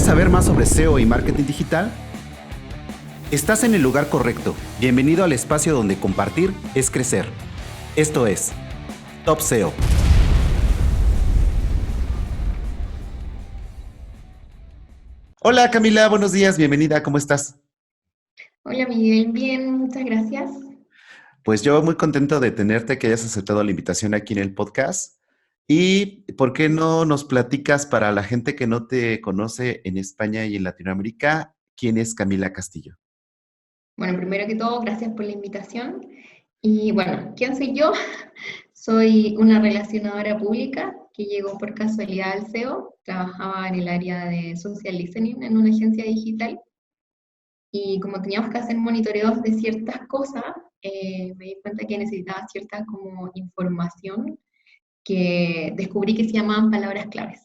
saber más sobre SEO y marketing digital? Estás en el lugar correcto. Bienvenido al espacio donde compartir es crecer. Esto es Top SEO. Hola Camila, buenos días, bienvenida, ¿cómo estás? Hola Miguel, bien, muchas gracias. Pues yo muy contento de tenerte, que hayas aceptado la invitación aquí en el podcast. ¿Y por qué no nos platicas para la gente que no te conoce en España y en Latinoamérica, quién es Camila Castillo? Bueno, primero que todo, gracias por la invitación. Y bueno, ¿quién soy yo? Soy una relacionadora pública que llegó por casualidad al SEO. Trabajaba en el área de social listening en una agencia digital y como teníamos que hacer monitoreos de ciertas cosas, me di cuenta que necesitaba cierta como información que descubrí que se llamaban palabras claves.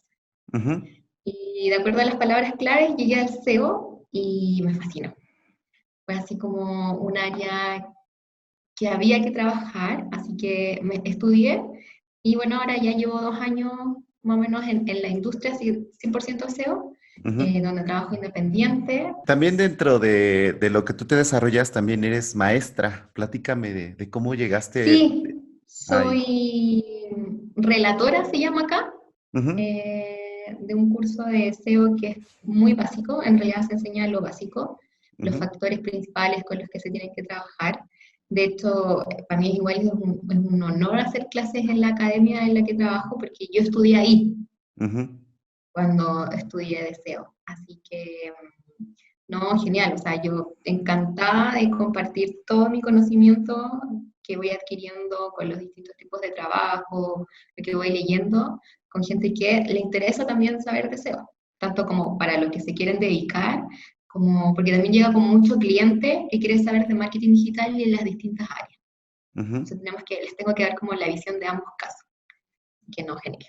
Ujú. Y de acuerdo a las palabras claves llegué al SEO y me fascinó. Fue así como un área que había que trabajar, así que me estudié y bueno, ahora ya llevo 2 años más o menos en la industria, 100% SEO, Ujú. donde trabajo independiente. También dentro de lo que tú te desarrollas, también eres maestra. Platícame de cómo llegaste Sí, ahí. soy relatora, se llama acá, Ujú, de un curso de SEO que es muy básico, en realidad se enseña lo básico, los ujú. factores principales con los que se tienen que trabajar. De hecho, para mí igual es un honor hacer clases en la academia en la que trabajo, porque yo estudié ahí Ujú. cuando estudié de SEO. Así que, no, genial, o sea, yo encantada de compartir todo mi conocimiento que voy adquiriendo con los distintos tipos de trabajo, lo que voy leyendo, con gente que le interesa también saber de SEO, tanto como para los que se quieren dedicar, como porque también llega con mucho cliente que quiere saber de marketing digital y en las distintas áreas. Ujú. Entonces les tengo que dar como la visión de ambos casos, que no genere.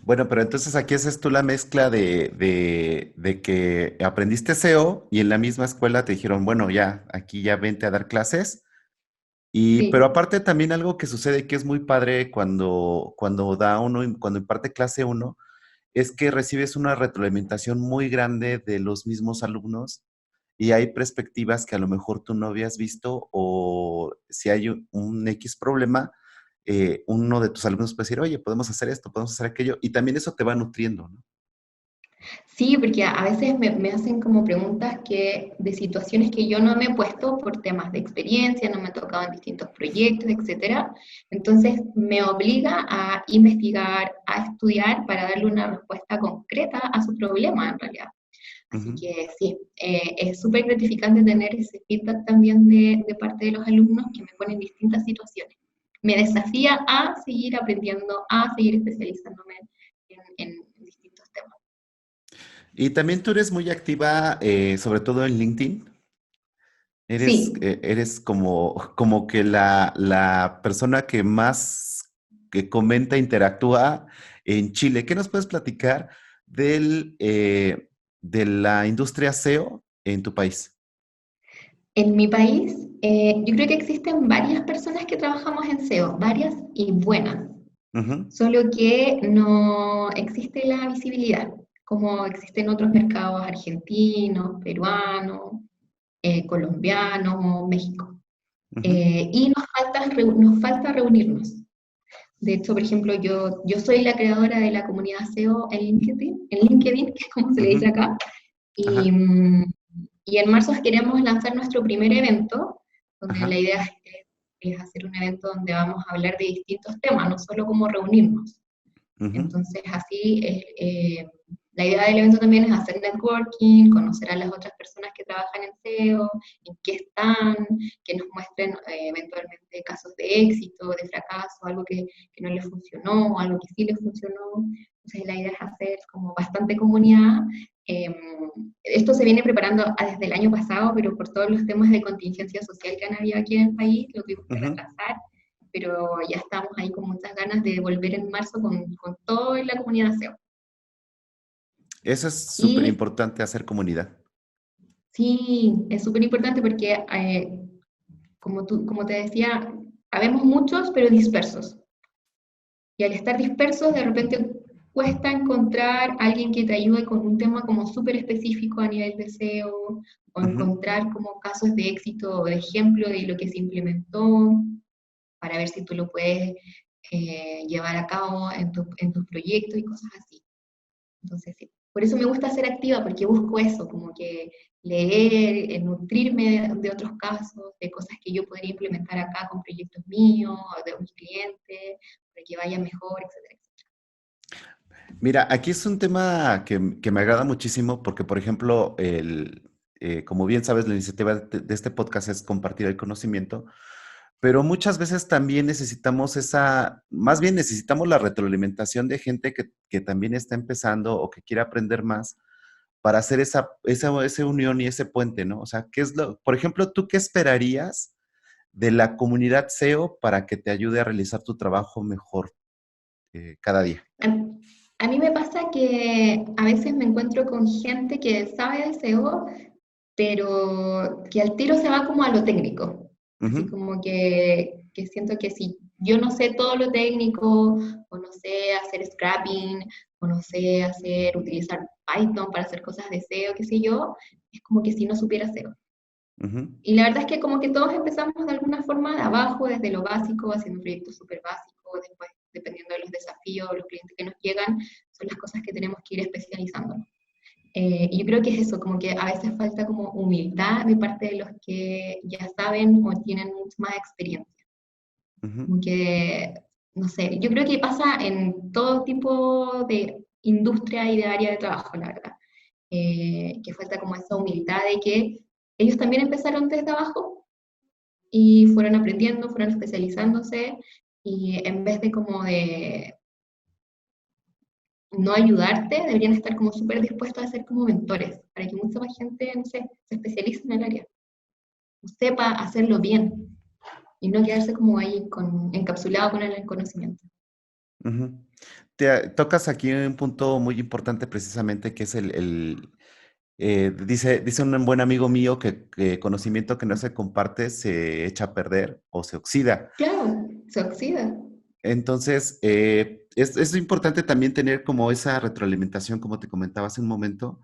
Bueno, pero entonces aquí haces tú la mezcla de que aprendiste SEO y en la misma escuela te dijeron, bueno, ya, aquí ya vente a dar clases. Pero Sí, aparte también algo que sucede que es muy padre cuando da uno, cuando imparte clase uno, es que recibes una retroalimentación muy grande de los mismos alumnos y hay perspectivas que a lo mejor tú no habías visto o si hay un X problema, uno de tus alumnos puede decir, oye, podemos hacer esto, podemos hacer aquello, y también eso te va nutriendo, ¿no? sí, porque a veces me hacen como preguntas de situaciones que yo no me he puesto por temas de experiencia, no me he tocado en distintos proyectos, etcétera. Entonces me obliga a investigar, a estudiar para darle una respuesta concreta a su problema en realidad. Así Ujú. que sí, es súper gratificante tener ese feedback también de parte de los alumnos que me ponen distintas situaciones. Me desafía a seguir aprendiendo, a seguir especializándome en distintos temas. Y también tú eres muy activa, sobre todo en LinkedIn. Sí, Eres como que la persona que más que comenta, interactúa en Chile. ¿Qué nos puedes platicar de la industria SEO en tu país? en mi país, yo creo que existen varias personas que trabajamos en SEO, varias y buenas, Ujú, solo que no existe la visibilidad, como existen otros mercados argentinos, peruanos, colombianos, México. ujú, Y nos falta reunirnos. De hecho, por ejemplo, yo soy la creadora de la comunidad SEO en LinkedIn, que es como se le ujú. dice acá, y, Ajá, mm, y en marzo queremos lanzar nuestro primer evento, donde la ajá. idea es hacer un evento donde vamos a hablar de distintos temas, no solo como reunirnos. Ujú, Entonces, así la idea del evento también es hacer networking, conocer a las otras personas que trabajan en SEO, en qué están, que nos muestren eventualmente casos de éxito, de fracaso, algo que no les funcionó, algo que sí les funcionó. Entonces, la idea es hacer como bastante comunidad. Eh, Esto se viene preparando desde el año pasado, pero por todos los temas de contingencia social que han habido aquí en el país, lo tuvimos que ujú. retrasar, pero ya estamos ahí con muchas ganas de volver en marzo con todo en la comunidad SEO. Eso es súper Y importante hacer comunidad. sí, es súper importante porque, como te decía, habemos muchos, pero dispersos. Y al estar dispersos, de repente cuesta encontrar alguien que te ayude con un tema como súper específico a nivel de SEO, o Ujú. encontrar como casos de éxito o de ejemplo de lo que se implementó, para ver si tú lo puedes llevar a cabo en tus proyectos y cosas así. Entonces, sí. Por eso me gusta ser activa, porque busco eso, como que leer, nutrirme de otros casos, de cosas que yo podría implementar acá con proyectos míos, o de mis clientes, para que vaya mejor, etcétera. Mira, aquí es un tema que me agrada muchísimo porque, por ejemplo, como bien sabes, la iniciativa de este podcast es compartir el conocimiento, pero muchas veces también necesitamos más bien necesitamos la retroalimentación de gente que también está empezando o que quiere aprender más para hacer esa unión y ese puente, ¿no? O sea, por ejemplo, ¿tú qué esperarías de la comunidad SEO para que te ayude a realizar tu trabajo mejor cada día? A mí me pasa que a veces me encuentro con gente que sabe de SEO, pero que al tiro se va como a lo técnico. Así Ujú, como que siento que si yo no sé todo lo técnico, o no sé hacer scrapping, o no sé utilizar Python para hacer cosas de SEO, qué sé yo, es como que si no supiera SEO. ujú. Y la verdad es que como que todos empezamos de alguna forma de abajo, desde lo básico, haciendo proyectos súper básicos, después, dependiendo de los desafíos, los clientes que nos llegan, son las cosas que tenemos que ir especializándonos. Y yo creo que es eso, como que a veces falta como humildad de parte de los que ya saben o tienen mucha más experiencia. Ujú. Como que, no sé, yo creo que pasa en todo tipo de industria y de área de trabajo, la verdad. Que falta como esa humildad de que ellos también empezaron desde abajo y fueron aprendiendo, fueron especializándose, y en vez de como de no ayudarte, deberían estar como súper dispuestos a ser como mentores, para que mucha más gente, no sé, se especialice en el área, sepa hacerlo bien y no quedarse como ahí encapsulado con el conocimiento. Ujú. Tocas aquí un punto muy importante precisamente que es dice un buen amigo mío que conocimiento que no se comparte se echa a perder o se oxida. Claro, se oxida. Entonces, es importante también tener como esa retroalimentación, como te comentaba hace un momento,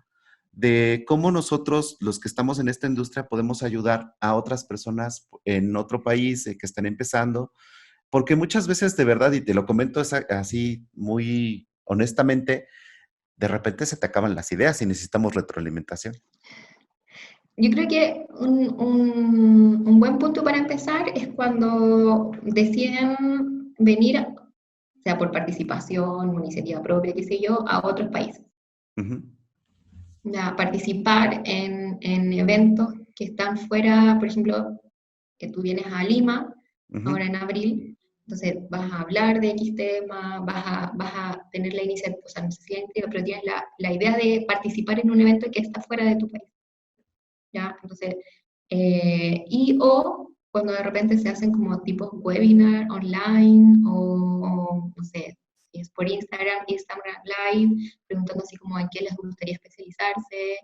de cómo nosotros, los que estamos en esta industria, podemos ayudar a otras personas en otro país que están empezando. Porque muchas veces, de verdad, y te lo comento así muy honestamente, de repente se te acaban las ideas y necesitamos retroalimentación. Yo creo que un buen punto para empezar es cuando deciden venir, sea por participación, iniciativa propia, qué sé yo, a otros países. Ujú, Ya, participar en eventos que están fuera, por ejemplo, que tú vienes a Lima, ujú, ahora en abril, entonces vas a hablar de X tema, vas a tener la iniciativa, o sea, no sé si la iniciativa, pero tienes la idea de participar en un evento que está fuera de tu país, ¿ya? Entonces, y o cuando de repente se hacen como tipos webinar online, no sé, si es por Instagram Live, preguntando así como en qué les gustaría especializarse,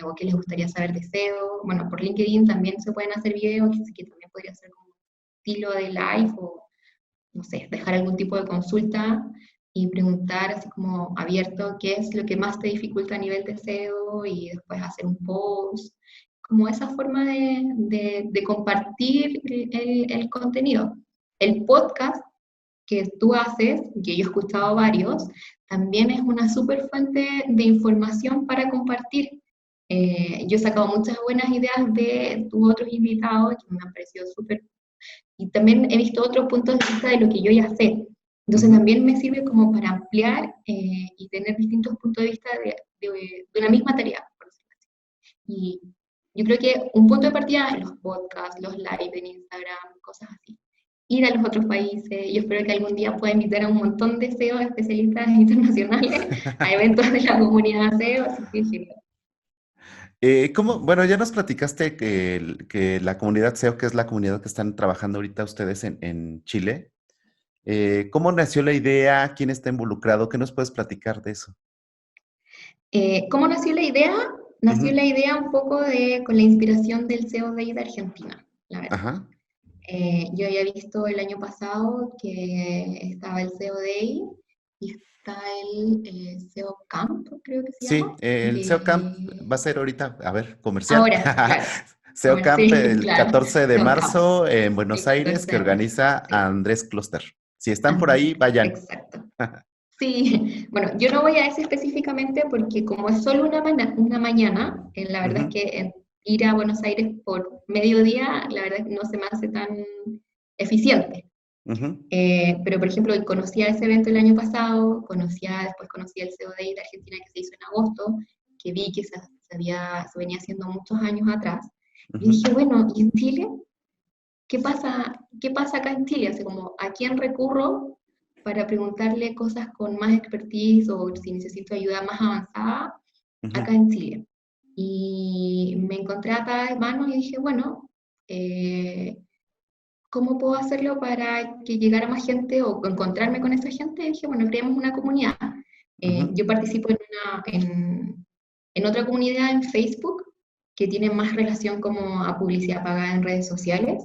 o qué les gustaría saber de SEO. Bueno, por LinkedIn también se pueden hacer videos, que también podría ser como estilo de live, o no sé, dejar algún tipo de consulta y preguntar así como abierto qué es lo que más te dificulta a nivel de SEO, y después hacer un post, como esa forma de compartir el contenido. El podcast que tú haces, que yo he escuchado varios, también es una súper fuente de información para compartir. Yo he sacado muchas buenas ideas de tus otros invitados que me han parecido súper, y también he visto otros puntos de vista de lo que yo ya sé. Entonces ujú, también me sirve como para ampliar, y tener distintos puntos de vista de una misma tarea, por decirlo así. Y yo creo que un punto de partida, los podcasts, los live en Instagram, cosas así. Ir a los otros países. Yo espero que algún día pueda invitar a un montón de SEO especialistas internacionales a eventos de la comunidad SEO, así que genial. Bueno, ya nos platicaste que la comunidad SEO, que es la comunidad que están trabajando ahorita ustedes en Chile, ¿cómo nació la idea? ¿Quién está involucrado? ¿Qué nos puedes platicar de eso? ¿Cómo nació la idea? Nació Ujú, la idea un poco con la inspiración del SEO Day de Argentina, la verdad. ajá, Yo había visto el año pasado que estaba el SEO Day, Y está el SEO Camp, creo que se Sí, llama, el SEO Camp va a de... ser ahorita, a ver, comercial. Ahora, claro. SEO Camp Sí, el claro. 14 de SEO Camp, marzo en Buenos el Aires 14 que de marzo. organiza Sí, Andrés Closter. Si están por Andrés, ahí, vayan. exacto. Sí, bueno, yo no voy a ese específicamente porque como es solo una mañana, la verdad es Ujú, que ir a Buenos Aires por mediodía, la verdad es que no se me hace tan eficiente. ujú, Pero, por ejemplo, conocía ese evento el año pasado, después conocí el CODI de Argentina que se hizo en agosto, que vi que se venía haciendo muchos años atrás. Y ujú, dije, bueno, ¿y en Chile? Qué pasa acá en Chile? Así como, ¿a quién recurro para preguntarle cosas con más expertise o si necesito ayuda más avanzada ujú, acá en Chile? Y me encontré atada de manos y dije, bueno, eh, ¿cómo puedo hacerlo para que llegara más gente o encontrarme con esa gente? Y dije, bueno, creemos una comunidad. ujú, Yo participo en otra comunidad en Facebook que tiene más relación como a publicidad pagada en redes sociales.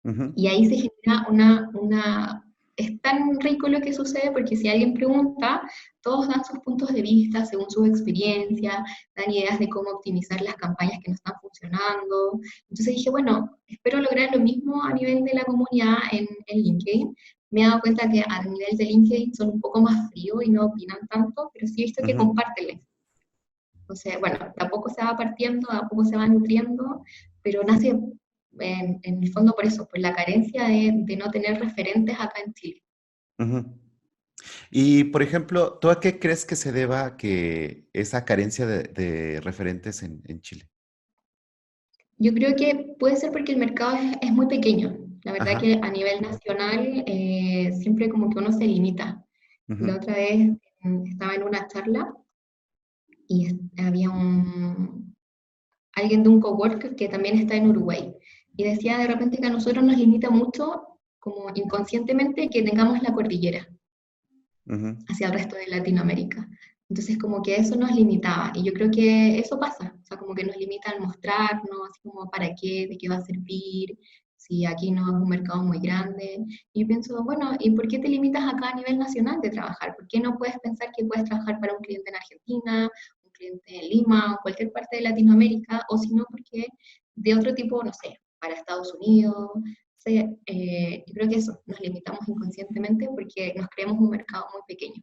ujú, Y ahí se genera es tan rico lo que sucede porque si alguien pregunta, todos dan sus puntos de vista según sus experiencias, dan ideas de cómo optimizar las campañas que no están funcionando. Entonces dije, bueno, espero lograr lo mismo a nivel de la comunidad en LinkedIn. Me he dado cuenta que a nivel de LinkedIn son un poco más fríos y no opinan tanto, pero sí he visto que ujú. comparten. Entonces, bueno, de a poco se va partiendo, de a poco se va nutriendo, pero nace en el fondo por eso, por la carencia de no tener referentes acá en Chile. Ujú. Y, por ejemplo, ¿tú a qué crees que se deba que esa carencia de referentes en Chile? Yo creo que puede ser porque el mercado es muy pequeño. La verdad Ajá. que a nivel nacional siempre como que uno se limita. La Ujú, otra vez estaba en una charla y había alguien de un coworker que también está en Uruguay y decía de repente que a nosotros nos limita mucho como inconscientemente que tengamos la cordillera ujú, hacia el resto de Latinoamérica. Entonces, como que eso nos limitaba, y yo creo que eso pasa, o sea, como que nos limita al mostrarnos, así como para qué, de qué va a servir, si aquí no es un mercado muy grande. Y yo pienso, bueno, ¿y por qué te limitas acá a nivel nacional de trabajar? ¿Por qué no puedes pensar que puedes trabajar para un cliente en Argentina, un cliente en Lima, o cualquier parte de Latinoamérica, o si no, porque de otro tipo, no sé, para Estados Unidos? Sí, yo creo que eso, nos limitamos inconscientemente porque nos creemos un mercado muy pequeño.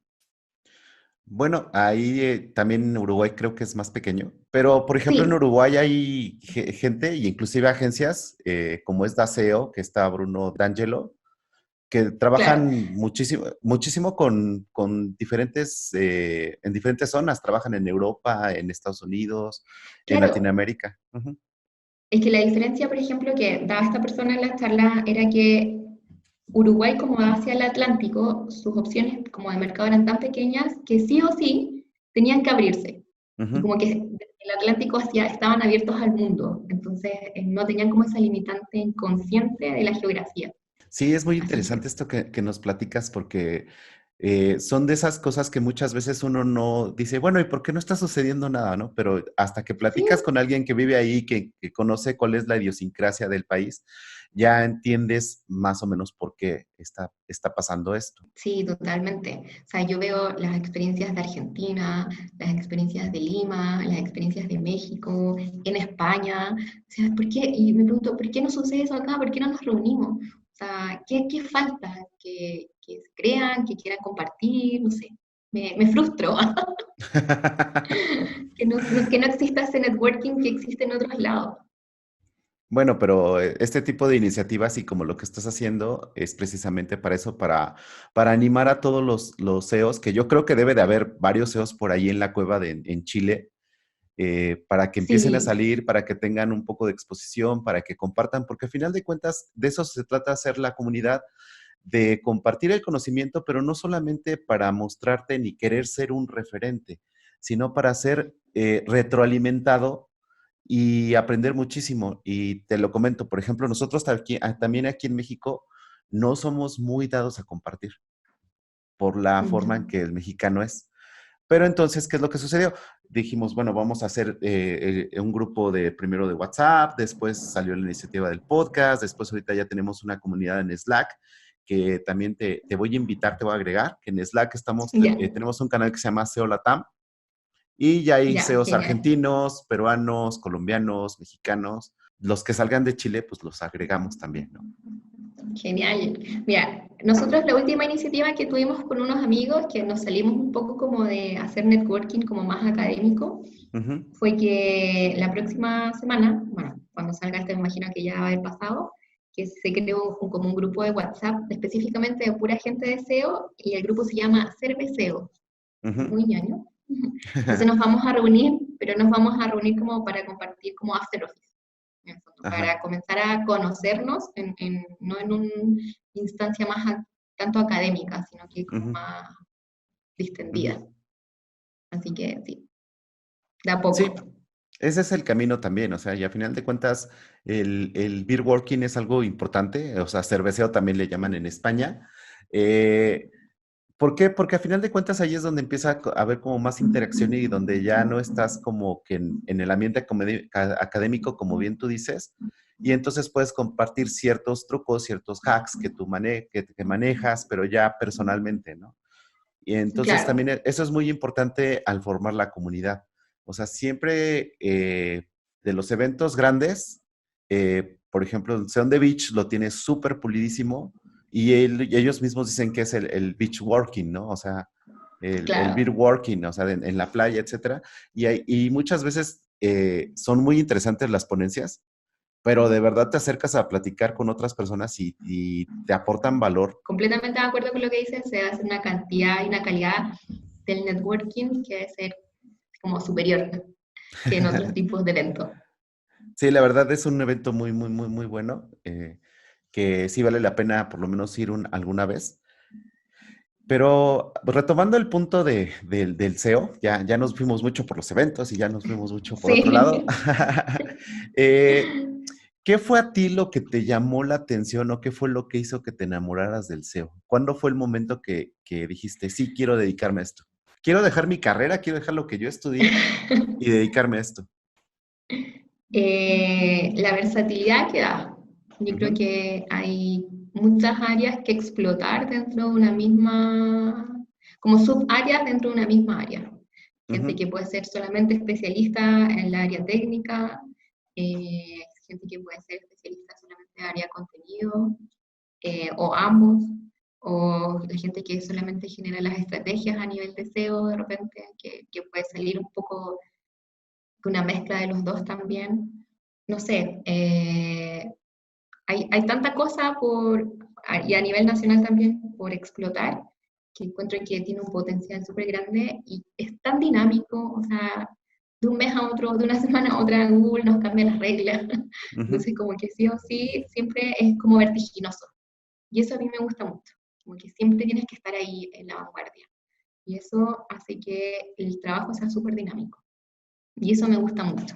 bueno, ahí también en Uruguay creo que es más pequeño, pero por ejemplo en Sí, Uruguay hay gente y inclusive agencias como es Daseo, que está Bruno D'Angelo, que claro, trabajan muchísimo, muchísimo con diferentes, en diferentes zonas, trabajan en Europa, en Estados Unidos, en claro. Latinoamérica. Ujú, Es que la diferencia, por ejemplo, que daba esta persona en la charla era que Uruguay, como va hacia el Atlántico, sus opciones como de mercado eran tan pequeñas que sí o sí tenían que abrirse. Y ujú. como que el Atlántico hacia, estaban abiertos al mundo, entonces no tenían como esa limitante inconsciente de la geografía. Sí, es muy Así que interesante esto que nos platicas porque son de esas cosas que muchas veces uno no dice, bueno, ¿y por qué no está sucediendo nada, no? Pero hasta que sí, platicas con alguien que vive ahí, que conoce cuál es la idiosincrasia del país, ya entiendes más o menos por qué está pasando esto. sí, totalmente. O sea, yo veo las experiencias de Argentina, las experiencias de Lima, las experiencias de México, en España. O sea, ¿por qué? Y me pregunto, ¿por qué no sucede eso acá? ¿Por qué no nos reunimos? O sea, ¿qué falta? Que se crean, que quieran compartir, no sé. Me frustro que no exista ese networking que existe en otros lados. Bueno, pero este tipo de iniciativas y como lo que estás haciendo es precisamente para eso, para animar a todos los CEOs, que yo creo que debe de haber varios CEOs por ahí en la cueva en Chile, para que empiecen a Sí, salir, para que tengan un poco de exposición, para que compartan, porque al final de cuentas de eso se trata hacer la comunidad, de compartir el conocimiento, pero no solamente para mostrarte ni querer ser un referente, sino para ser retroalimentado y aprender muchísimo. Y te lo comento, por ejemplo, nosotros también aquí en México no somos muy dados a compartir por la forma en no. que el mexicano es. Pero entonces, ¿qué es lo que sucedió? Dijimos, bueno, vamos a hacer un grupo de primero de WhatsApp, después salió la iniciativa del podcast, después ahorita ya tenemos una comunidad en Slack que también te voy a invitar, te voy a agregar, que en Slack Ya, tenemos un canal que se llama SEO Latam y ya hay ya, SEOs genial. argentinos, peruanos, colombianos, mexicanos. Los que salgan de Chile, pues los agregamos también, ¿no? Genial. Mira, nosotros la última iniciativa que tuvimos con unos amigos, que nos salimos un poco como de hacer networking como más académico, Ujú, fue que la próxima semana, bueno, cuando salga este me imagino que ya va a haber pasado, que se creó como un grupo de WhatsApp específicamente de pura gente de SEO y el grupo se llama Cerveceo, ujú. muy ñoño. Entonces nos vamos a reunir, pero nos vamos a reunir como para compartir como after office, en el fondo, Ajá. para comenzar a conocernos, no en una instancia más tanto académica, sino que como Ujú, más ujú. distendida. Así que sí, de a Sí, poco. ese es el camino también, o sea, y a final de cuentas, el beer working es algo importante, o sea, cerveceo también le llaman en España. Eh, ¿Por qué? Porque a final de cuentas ahí es donde empieza a haber como más interacción y donde ya no estás como que en el ambiente académico, como bien tú dices, y entonces puedes compartir ciertos trucos, ciertos hacks que que manejas, pero ya personalmente, ¿no? Y entonces Claro, también eso es muy importante al formar la comunidad. O sea, siempre de los eventos grandes, por ejemplo, el Seon the Beach lo tiene súper pulidísimo y, y ellos mismos dicen que es el beach working, ¿no? O sea, el beer claro. working, o sea, en la playa, etcétera. Y muchas veces son muy interesantes las ponencias, pero de verdad te acercas a platicar con otras personas y te aportan valor. Completamente de acuerdo con lo que dices, se hace una cantidad y una calidad del networking que debe ser como superior que en otros tipos de eventos. Sí, la verdad es un evento muy, muy, muy, muy bueno, que sí vale la pena por lo menos ir alguna vez. Pero retomando el punto del SEO, ya nos fuimos mucho por los eventos y ya nos fuimos mucho por otro lado. Sí. Eh, ¿Qué fue a ti lo que te llamó la atención o qué fue lo que hizo que te enamoraras del SEO? ¿Cuándo fue el momento que dijiste, sí, quiero dedicarme a esto? Quiero dejar mi carrera, quiero dejar lo que yo estudié y dedicarme a esto. La versatilidad que da. Yo creo Ujú, que hay muchas áreas que explotar dentro de una misma, como subáreas dentro de una misma área. Gente ujú, que puede ser solamente especialista en la área técnica, gente que puede ser especialista solamente en el área contenido, o ambos, o la gente que solamente genera las estrategias a nivel de SEO de repente, que puede salir un poco una mezcla de los dos también. No sé, hay tanta cosa y a nivel nacional también por explotar, que encuentro que tiene un potencial súper grande y es tan dinámico, o sea, de un mes a otro, de una semana a otra, Google nos cambia las reglas. ujú. Entonces, como que sí o sí, siempre es como vertiginoso. Y eso a mí me gusta mucho, como que siempre tienes que estar ahí en la vanguardia. Y eso hace que el trabajo sea súper dinámico. Y eso me gusta mucho.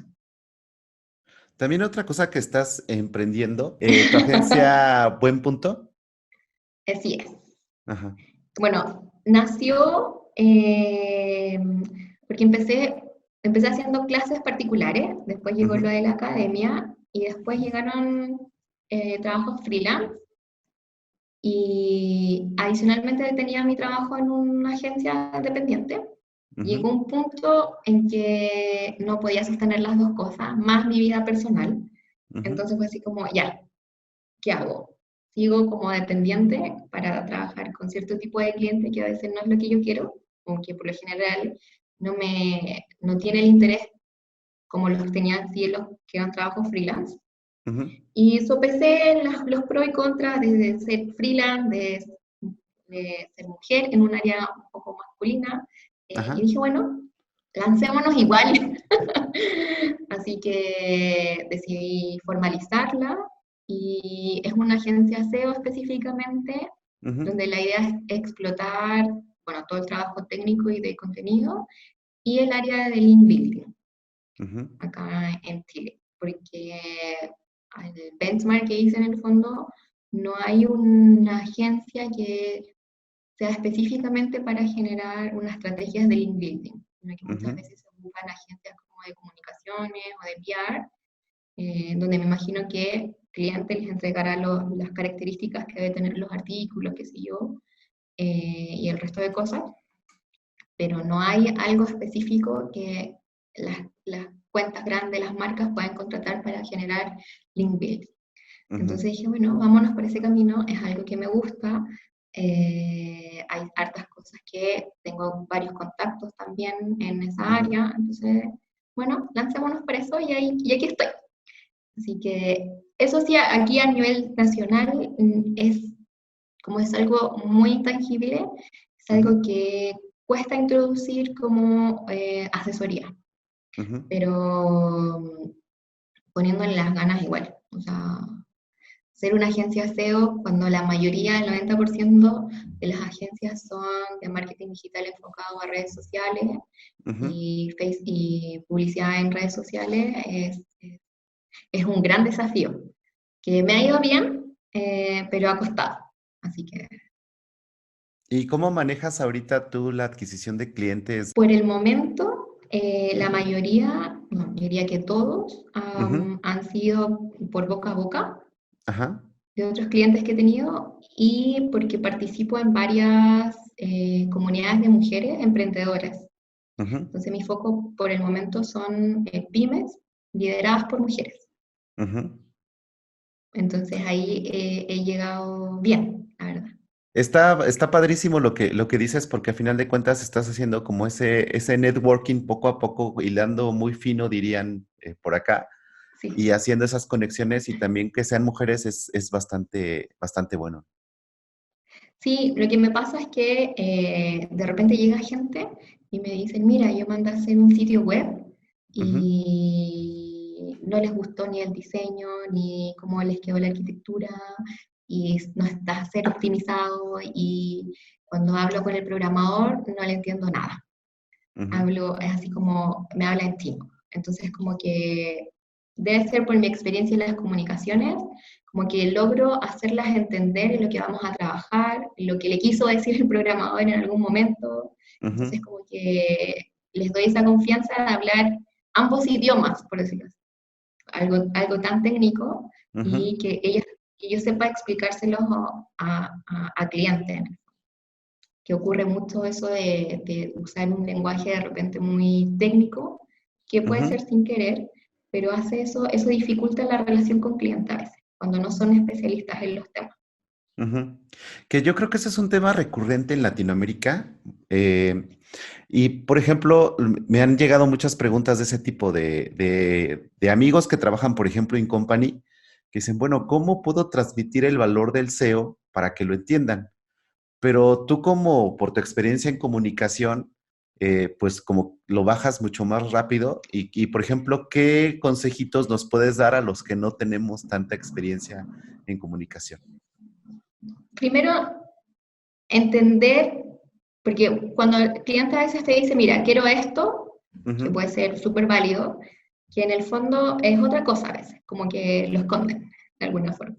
También otra cosa que estás emprendiendo, tu agencia Buen Punto. Así es. Ajá. Bueno, nació porque empecé haciendo clases particulares, después llegó lo Ujú, de la academia y después llegaron trabajos freelance y adicionalmente tenía mi trabajo en una agencia independiente. ujú, Llegó un punto en que no podía sostener las dos cosas, más mi vida personal. ujú, Entonces fue así como, ya, ¿qué hago? Sigo como dependiente para trabajar con cierto tipo de cliente que a veces no es lo que yo quiero, o que por lo general no tiene el interés como los que tenían sí los que eran trabajos freelance. ujú. Y sopesé los pros y contras de ser freelance, de ser mujer en un área un poco masculina, y Ajá. dije, bueno, lancémonos igual. Así que decidí formalizarla y es una agencia SEO específicamente, Ujú, donde la idea es explotar, bueno, todo el trabajo técnico y de contenido y el área de link building ujú, acá en Chile, porque el benchmark que hice en el fondo, no hay una agencia que sea específicamente para generar unas estrategias de link building, sino que muchas ujú. veces se ocupan agencias como de comunicaciones o de PR donde me imagino que el cliente les entregará las características que debe tener los artículos, qué sé yo, y el resto de cosas, pero no hay algo específico que las cuentas grandes, las marcas puedan contratar para generar link building. Ujú, Entonces dije, bueno, vámonos por ese camino, es algo que me gusta. Hay hartas cosas que tengo varios contactos también en esa ujú, área, entonces, bueno, lancémonos por eso y aquí estoy. Así que eso sí, aquí a nivel nacional es como es algo muy intangible, es ujú, algo que cuesta introducir como asesoría, ujú, pero poniéndole las ganas igual. O sea, ser una agencia SEO cuando la mayoría, el 90% de las agencias son de marketing digital enfocado a redes sociales ujú. y publicidad en redes sociales es un gran desafío, que me ha ido bien, pero ha costado. Así que ¿Y cómo manejas ahorita tú la adquisición de clientes? por el momento, la mayoría, no, diría que todos, Ujú, han sido por boca a boca ajá, de otros clientes que he tenido y porque participo en varias comunidades de mujeres emprendedoras. ujú, Entonces mi foco por el momento son pymes lideradas por mujeres. ujú. Entonces ahí he llegado bien, la verdad. Está padrísimo lo que dices, porque a final de cuentas estás haciendo como ese networking poco a poco, hilando muy fino, dirían por acá, Sí. y haciendo esas conexiones y también que sean mujeres es bastante, bastante bueno. Sí, lo que me pasa es que de repente llega gente y me dicen, mira, yo mandé a hacer un sitio web Ujú, y no les gustó ni el diseño, ni cómo les quedó la arquitectura, y no está ser optimizado, y cuando hablo con el programador no le entiendo nada. ujú, Hablo, es así como me habla en chino. Entonces, como que debe ser por mi experiencia en las comunicaciones, como que logro hacerlas entender en lo que vamos a trabajar, en lo que le quiso decir el programador en algún momento. ujú, Entonces, como que les doy esa confianza de hablar ambos idiomas, por decirlo así. Algo tan técnico ujú. y que yo sepa explicárselo a clientes, que ocurre mucho eso de usar un lenguaje de repente muy técnico, que puede Ujú, ser sin querer, pero hace eso dificulta la relación con clientes a veces, cuando no son especialistas en los temas. ujú. Que yo creo que ese es un tema recurrente en Latinoamérica. Y, por ejemplo, me han llegado muchas preguntas de ese tipo de amigos que trabajan, por ejemplo, en Company, que dicen, bueno, ¿cómo puedo transmitir el valor del SEO para que lo entiendan? Pero tú como por tu experiencia en comunicación, pues como lo bajas mucho más rápido y, por ejemplo, ¿qué consejitos nos puedes dar a los que no tenemos tanta experiencia en comunicación? Primero, entender, porque cuando el cliente a veces te dice, mira, quiero esto, que Ujú, puede ser súper válido, que en el fondo es otra cosa a veces, como que lo esconden de alguna forma.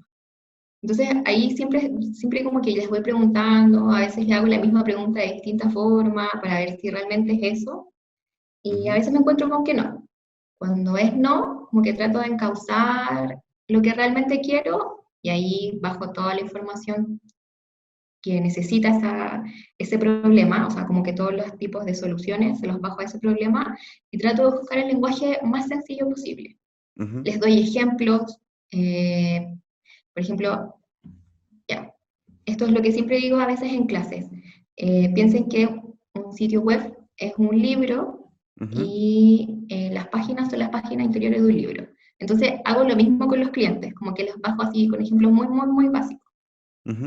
Entonces ahí siempre como que les voy preguntando, a veces le hago la misma pregunta de distinta forma para ver si realmente es eso, y a ujú, veces me encuentro con que no. Cuando es no, como que trato de encauzar lo que realmente quiero y ahí bajo toda la información que necesita ese problema, o sea, como que todos los tipos de soluciones se los bajo a ese problema y trato de buscar el lenguaje más sencillo posible. ujú, Les doy ejemplos, eh, por ejemplo, ya, esto es lo que siempre digo a veces en clases. Piensen que un sitio web es un libro ujú, y las páginas son las páginas interiores de un libro. Entonces hago lo mismo con los clientes, como que les bajo así con ejemplos muy básicos. ujú,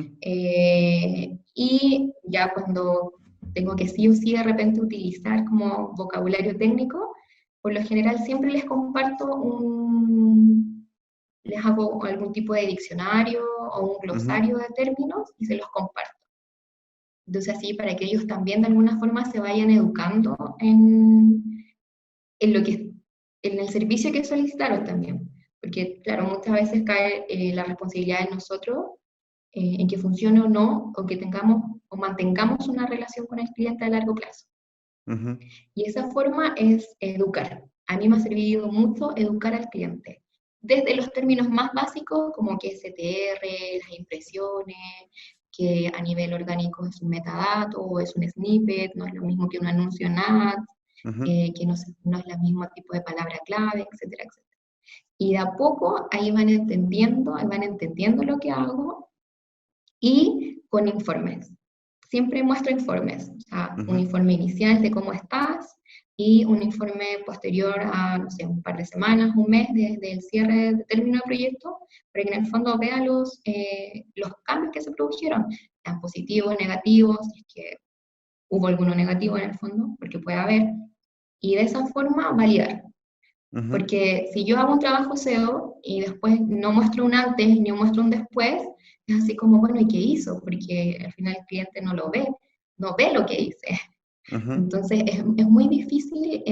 Y ya cuando tengo que sí o sí de repente utilizar como vocabulario técnico, por lo general siempre les comparto les hago algún tipo de diccionario o un ujú, glosario de términos y se los comparto. Entonces así para que ellos también de alguna forma se vayan educando en lo que en el servicio que solicitaron también. Porque claro, muchas veces cae la responsabilidad en nosotros en que funcione o no, o que tengamos o mantengamos una relación con el cliente a largo plazo. ujú, Y esa forma es educar. A mí me ha servido mucho educar al cliente. desde los términos más básicos, como que es CTR, las impresiones, que a nivel orgánico es un metadato o es un snippet, no es lo mismo que un anuncio en ads, Ujú, que no es el mismo tipo de palabra clave, etcétera, etcétera. Y de a poco ahí van entendiendo lo que hago y con informes. Siempre muestro informes, o sea, un ujú, informe inicial de cómo estás y un informe posterior a, no sé, un par de semanas, un mes desde el cierre de término del proyecto, para que en el fondo vea los cambios que se produjeron, sean positivos, negativos, si es que hubo alguno negativo en el fondo, porque puede haber, y de esa forma validar. ujú. Porque si yo hago un trabajo SEO y después no muestro un antes ni muestro un después, es así como, bueno, ¿y qué hizo? Porque al final el cliente no lo ve, no ve lo que hice. Ujú, Entonces es muy difícil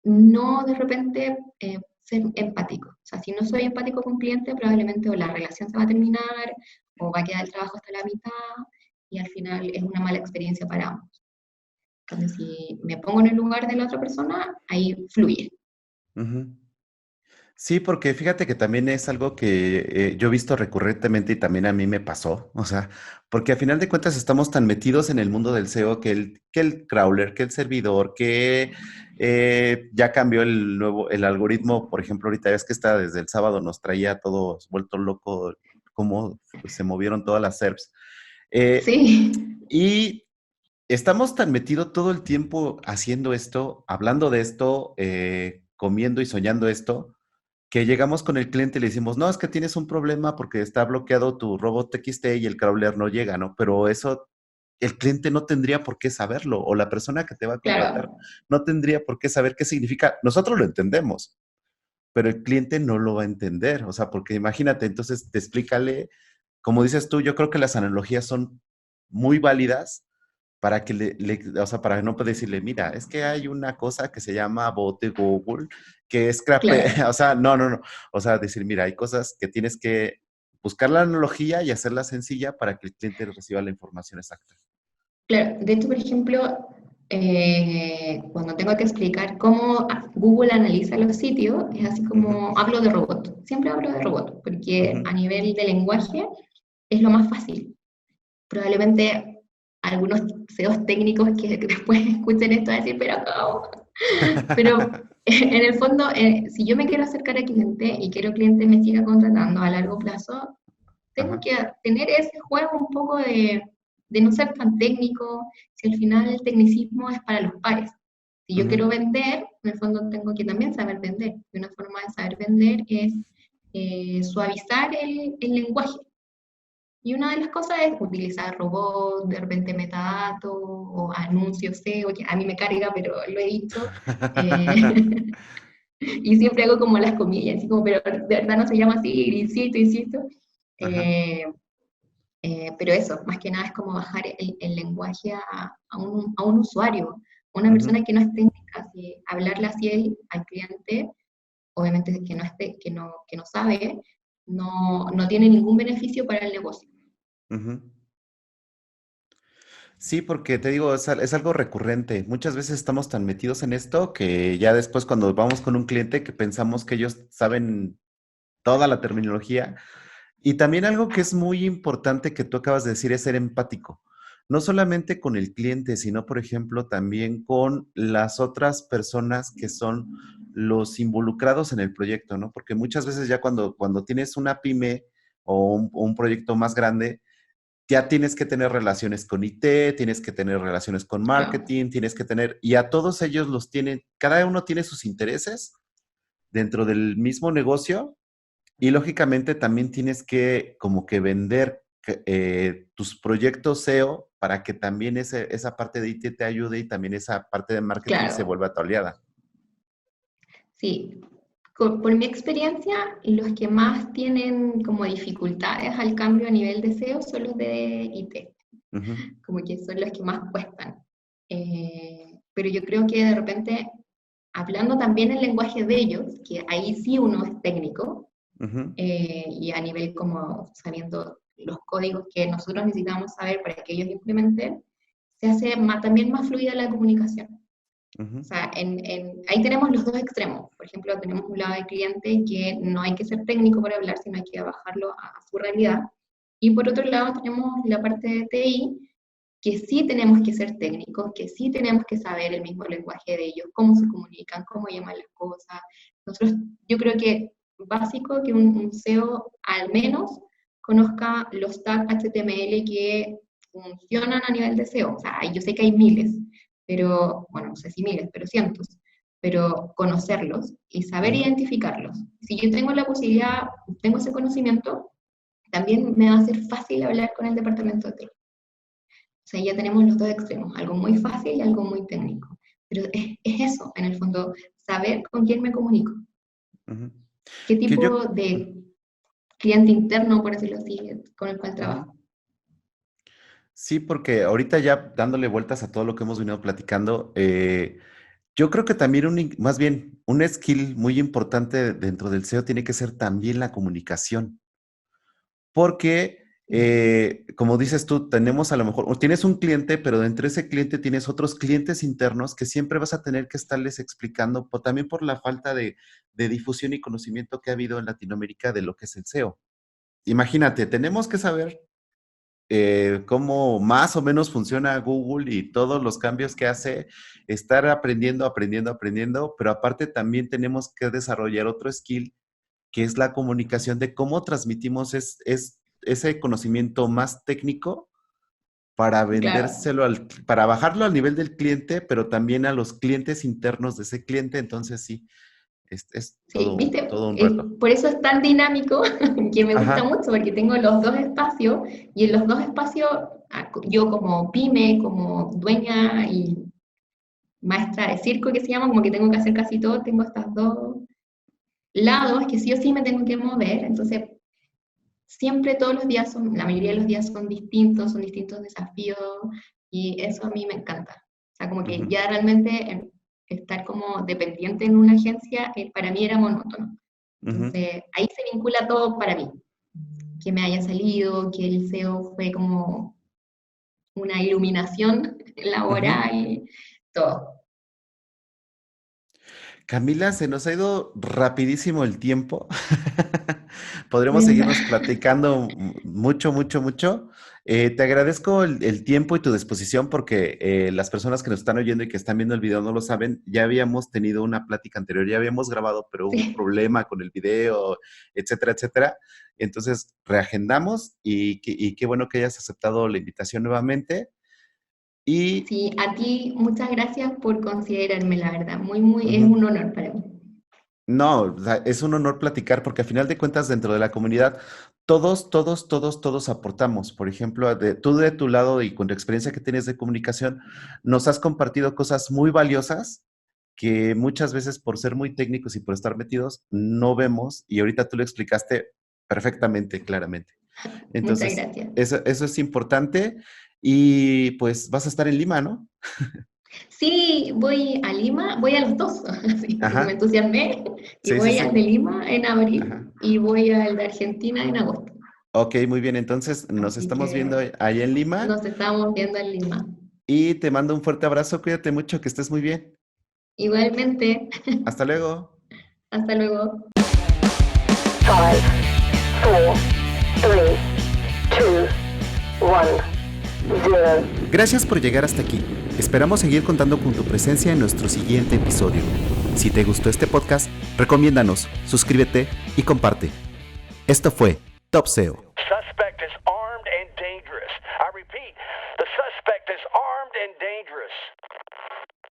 no de repente ser empático. O sea, si no soy empático con cliente, probablemente o la relación se va a terminar o va a quedar el trabajo hasta la mitad y al final es una mala experiencia para ambos. Entonces, si me pongo en el lugar de la otra persona, ahí fluye. ujú. Sí, porque fíjate que también es algo que yo he visto recurrentemente y también a mí me pasó, o sea, porque a final de cuentas estamos tan metidos en el mundo del SEO que el crawler, que el servidor, que ya cambió el algoritmo, por ejemplo, ahorita ves que está desde el sábado nos traía a todos vuelto loco cómo se movieron todas las SERPs. Eh, Sí, y estamos tan metidos todo el tiempo haciendo esto, hablando de esto, comiendo y soñando esto que llegamos con el cliente y le decimos, no, es que tienes un problema porque está bloqueado tu robot XT y el crawler no llega, ¿no? Pero eso el cliente no tendría por qué saberlo o la persona que te va a contratar claro, no tendría por qué saber qué significa. Nosotros lo entendemos, pero el cliente no lo va a entender, o sea, porque imagínate, entonces te explícale, como dices tú, yo creo que las analogías son muy válidas para que o sea, para no poder decirle, mira, es que hay una cosa que se llama bot de Google, que es scrape, claro. o sea, no, no, no, o sea, decir, mira, hay cosas que tienes que buscar la analogía y hacerla sencilla para que el cliente reciba la información exacta. Claro, de hecho, por ejemplo, cuando tengo que explicar cómo Google analiza los sitios, es así Ujú, como hablo de robot. Siempre hablo de robot, porque ujú, a nivel de lenguaje es lo más fácil. Probablemente algunos CEOs técnicos que después escuchen esto van a decir, pero ¿cómo? Pero en el fondo, si yo me quiero acercar al cliente y quiero que el cliente me siga contratando a largo plazo, tengo ajá, que tener ese juego un poco de no ser tan técnico, si al final el tecnicismo es para los pares. Si yo ujú, quiero vender, en el fondo tengo que también saber vender. Y una forma de saber vender es suavizar el lenguaje. Y una de las cosas es utilizar robots, de repente metadatos o anuncios SEO, que a mí me carga, pero lo he dicho. Eh, y siempre hago como las comillas, así como, pero de verdad no se llama así, insisto, insisto. ajá, Eh, pero eso, más que nada es como bajar el lenguaje a un usuario, a una ujú. persona que no es técnica, hablarle así al cliente, obviamente que no sabe, no tiene ningún beneficio para el negocio. Ujú. Sí, porque te digo, es algo recurrente. Muchas veces estamos tan metidos en esto que ya después cuando vamos con un cliente que pensamos que ellos saben toda la terminología. Y también algo que es muy importante que tú acabas de decir es ser empático. No solamente con el cliente, sino, por ejemplo, también con las otras personas que son los involucrados en el proyecto, ¿no? Porque muchas veces ya cuando tienes una pyme o un proyecto más grande, ya tienes que tener relaciones con IT, tienes que tener relaciones con Claro, marketing, tienes que tener, y a todos ellos los tienen, cada uno tiene sus intereses dentro del mismo negocio y lógicamente también tienes que como que vender tus proyectos SEO para que también esa parte de IT te ayude y también esa parte de marketing se claro, vuelva tu aliada. sí. Por mi experiencia, los que más tienen como dificultades al cambio a nivel de SEO son los de IT, Ujú, como que son los que más cuestan. Pero yo creo que de repente, hablando también el lenguaje de ellos, que ahí sí uno es técnico, ujú, y a nivel como sabiendo los códigos que nosotros necesitamos saber para que ellos implementen, se hace también más fluida la comunicación. O sea, ahí tenemos los dos extremos. Por ejemplo, tenemos un lado de cliente que no hay que ser técnico para hablar, sino hay que bajarlo a su realidad. Y por otro lado tenemos la parte de TI, que sí tenemos que ser técnicos, que sí tenemos que saber el mismo lenguaje de ellos, cómo se comunican, cómo llaman las cosas. Nosotros, yo creo que básico que un SEO al menos conozca los tags HTML que funcionan a nivel de SEO. O sea, yo sé que hay miles, pero, bueno, no sé si miles, pero cientos, pero conocerlos y saber identificarlos. Si yo tengo la posibilidad, tengo ese conocimiento, también me va a ser fácil hablar con el departamento de TI. O sea, ya tenemos los dos extremos, algo muy fácil y algo muy técnico. Pero es eso, en el fondo, saber con quién me comunico. Uh-huh. ¿Qué tipo de cliente interno, por decirlo así, con el cual trabajo? Sí, porque ahorita ya dándole vueltas a todo lo que hemos venido platicando, yo creo que también más bien un skill muy importante dentro del SEO tiene que ser también la comunicación. Porque, como dices tú, tenemos a lo mejor, o tienes un cliente, pero dentro de ese cliente tienes otros clientes internos que siempre vas a tener que estarles explicando, también por la falta de difusión y conocimiento que ha habido en Latinoamérica de lo que es el SEO. Imagínate, tenemos que saber cómo más o menos funciona Google y todos los cambios que hace, estar aprendiendo, pero aparte también tenemos que desarrollar otro skill que es la comunicación de cómo transmitimos ese conocimiento más técnico para Claro. vendérselo, para bajarlo al nivel del cliente, pero también a los clientes internos de ese cliente. Entonces sí, es Sí, viste, todo un reto. por eso es tan dinámico que me gusta Ajá. mucho, porque tengo los dos espacios y en los dos espacios, yo como pyme, como dueña y maestra de circo que se llama, como que tengo que hacer casi todo, tengo estos dos lados que sí o sí me tengo que mover, entonces siempre todos los días la mayoría de los días son distintos desafíos y eso a mí me encanta. O sea, como que Uh-huh. ya realmente estar como dependiente en una agencia para mí era monótono. Uh-huh. Entonces ahí se vincula todo para mí. Que me haya salido, que el SEO fue como una iluminación Uh-huh. laboral, todo. Camila, se nos ha ido rapidísimo el tiempo. Podremos ¿Verdad? seguirnos platicando mucho, mucho, mucho. Te agradezco el tiempo y tu disposición porque las personas que nos están oyendo y que están viendo el video no lo saben. Ya habíamos tenido una plática anterior, ya habíamos grabado, pero hubo un Sí. problema con el video, etcétera, etcétera. Entonces, reagendamos y qué bueno que hayas aceptado la invitación nuevamente. Y Sí, a ti muchas gracias por considerarme, la verdad. Es ujú. un honor para mí. No, o sea, es un honor platicar porque a final de cuentas dentro de la comunidad todos aportamos. Por ejemplo, tú de tu lado y con tu experiencia que tienes de comunicación, nos has compartido cosas muy valiosas que muchas veces por ser muy técnicos y por estar metidos no vemos y ahorita tú lo explicaste perfectamente, claramente. Muchas Entonces, gracias. eso es importante y pues vas a estar en Lima, ¿no? Sí, voy a Lima, voy a los dos, así, porque me Ajá, entusiasmé, y sí, sí, voy al de sí. Lima en abril Ajá. y voy al de Argentina en agosto. Ok, muy bien. Entonces nos Así estamos viendo que ahí en Lima nos estamos viendo en Lima. y te mando un fuerte abrazo. Cuídate mucho, que estés muy bien. Igualmente, Hasta luego. hasta luego. 5, 4, 3, 2, 1, 0. Gracias por llegar hasta aquí. Esperamos seguir contando con tu presencia en nuestro siguiente episodio. Si te gustó este podcast, recomiéndanos, suscríbete y comparte. Esto fue Top SEO. Suspect is armed and dangerous. I repeat, the suspect